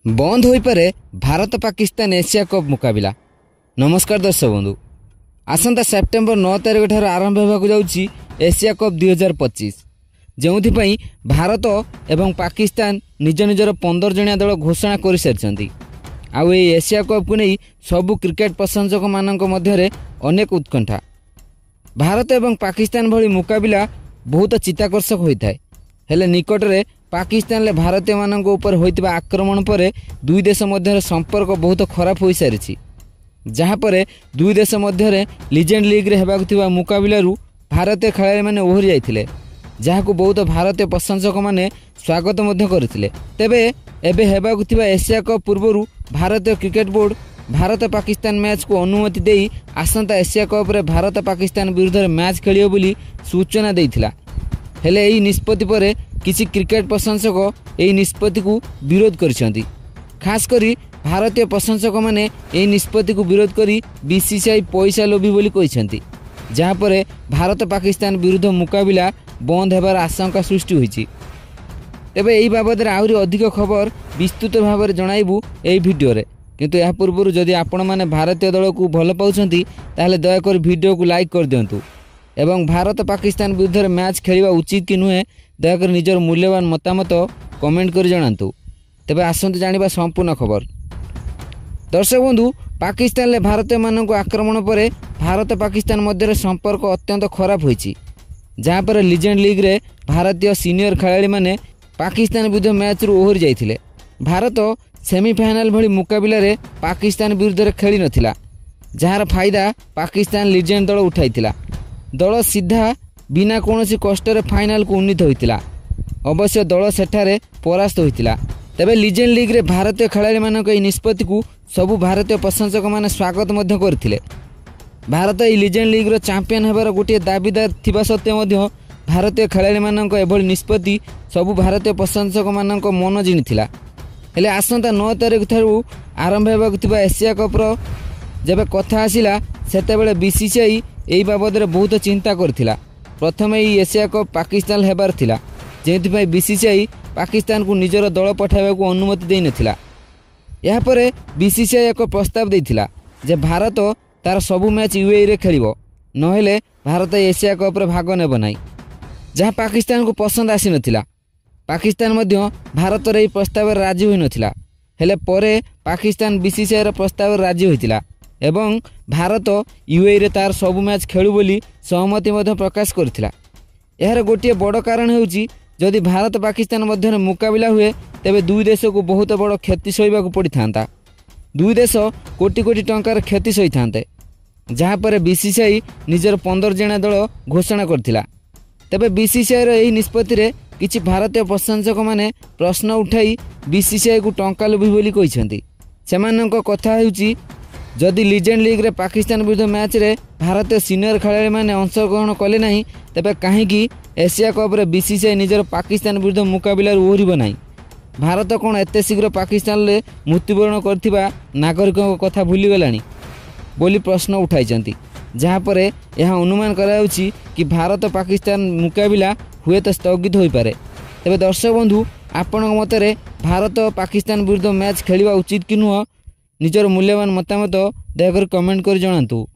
बंद हो पारे भारत पाकिस्तान एशिया कप मुकाबला। नमस्कार दर्शक बंधु, आसंता सेप्टेम्बर 9 तारिख ठार आरंभ होगा जाउछि एशिया कप 2025, जो भारत एवं पाकिस्तान निज निजर 15 जणिया दल घोषणा कर सारी। आउ एशिया कप को नहीं सबु क्रिकेट प्रशंसक मानक मध्यरे अनेक उत्कंठा। भारत एवं पाकिस्तान भली मुकाबला बहुत चित्ताकर्षक होता है, हेले निकटरे पाकिस्तान ले भारतीय मानक ऊपर होइतिबा आक्रमण पर दुई देश मध्य संपर्क बहुत खराब हो सारी, जहाँ पर दुई देश मध्य लीजेंड लीग रे हेबाक थिबा मुकाबलारू भारतीय खेलाड़ी माने ओहरी जाइथिले, जहां बहुत भारतीय प्रशंसक माने स्वागत मध्य करथिले। तेबे एबे हेबाक थिबा एशिया कप पूर्वरू भारतीय cricket board Bharat Pakistan match को अनुमति देई आसंता एशिया कप रे भारत पाकिस्तान विरुद्ध मैच खेलियो बोली सूचना देइथिला। हेले एही निष्पत्ति पर किसी क्रिकेट प्रशंसक एही निष्पत्ति को विरोध करिसेंती। खास करी भारतीय प्रशंसक माने एही निष्पत्ति को विरोध करी बीसीसीआई पैसा लोभी बोली कहिसेंती, जहाँ पर भारत पाकिस्तान विरुद्ध मुकाबला बंद होबार आशंका सृष्टि होइछि। तेबे एही बाबद आहुरी अधिक खबर विस्तृत भाव में जणाइबु एही भिडियो रे, किंतु या पूर्व जदि आपण माने भारतीय दल को भल पाउछंती ताहले दयाकर भिडियो को लाइक कर दियंतु एवं भारत पाकिस्तान विरुद्ध मैच खेलिबा उचित कि नुहे दयाकर निजर मूल्यवान मतामत कमेंट कर जणांतु। तेबे आसंतु जानिबा संपूर्ण खबर। दर्शक बंधु, पाकिस्तान ले भारतीय मानक आक्रमण पर भारत पाकिस्तान मध्य संपर्क अत्यंत खराब होइछि, जहाँ पर लीजेंड लीग रे भारतीय सीनियर खेलाड़ी माने पाकिस्तान विरुद्ध मैच रु ओहरी जाइथिले। भारत सेमीफाइनाल भली मुकाबला रे पाकिस्तान विरुद्ध खेली नथिला, जहार फायदा पाकिस्तान लीजेंड दल उठाइथिला। दल सीधा बिना कोनोसी कष्ट फाइनाल को उन्नीत होइतिला। अवश्य दल सेठारे परास्त होइतिला। तेबे लीजेंड लीग रे भारतीय खेलाड़ी मानक एही निष्पत्ति को सबु भारतीय प्रशंसक माने स्वागत मध्य करथिले। भारत एही लीजेंड लीग रो चैंपियन हेबार गोटे दाबीदार थिबा सत्वे मध्य भारतीय खेलाड़ी मानक एभली निष्पत्ति सबु भारतीय प्रशंसक मानक मन जिणिथिला। हेले आसंता 9 तारिख ठारू आरंभ हेबाक थिबा एशिया कप रो जेबे कथा आसिला सेतेबेले बीसीसीआई एही बाबद रे बहुत चिंता करथिला। प्रथमे एही एशिया कप पाकिस्तान हेबार थिला, जेथिपाई बीसीसीआई पाकिस्तान को निजर दल पठाइबा को अनुमति देई नथिला। या परे बीसीसीआई एक प्रस्ताव देइथिला जे भारत तार सबु मैच यूएई रे खेलिबो, नहेले भारत एशिया कप रे भाग नेबो नाही, जहाँ पाकिस्तान को पसंद आसी नथिला। पाकिस्तान मध्य भारत रे प्रस्ताव राजी होई नथिला, हेले परे पाकिस्तान बीसीसीआई रे प्रस्ताव राजी होइतिला एवं भारत यूएई रे तार सबु मैच खेलु बोली सहमति मध्य प्रकाश करथिला। यार गोटे बड़ कारण हेउची जदि भारत पाकिस्तान मध्य मुकाबला हुए तेबे दुई देश को बहुत बड़ क्षति सहिबा को पड़ी थांता। दुई देश कोटी कोटी टंकार क्षति सही थांते, जहाँ पर बीसीसीआई निजर 15 जणा दल घोषणा करथिला। तेबे बीसीसीआई रो एही निष्पत्ति रे किछि भारतीय प्रशंसक माने प्रश्न उठाई बीसीसीआई को टंका लोभी बोली कहिसेंती। सेमानक कथा हेउची जदि लीजेंड लीग रे पाकिस्तान विरुद्ध मैच रे भारतीय सीनियर खेलाड़ी माने अंशग्रहण कले नहीं, तेबे काहेकि एशिया कप रे बीसीसीआई निजर पाकिस्तान विरुद्ध मुकाबला ओहरिबो नाही। भारत कोन एते शीघ्र पाकिस्तान ले मृत्युवरण करथिबा नागरिकों कथा भूली गलानी बोली प्रश्न उठाइचंती, जहाँ पर यह अनुमान कराउछि कि भारत पाकिस्तान मुकाबला हुए तो स्थगित होई पारे। तेबे दर्शक बंधु, आपनक मतरे भारत पाकिस्तान विरुद्ध मैच खेलिबा उचित कि नुह निजर मूल्यवान मतामत दयाकर कमेंट कर जणांतु।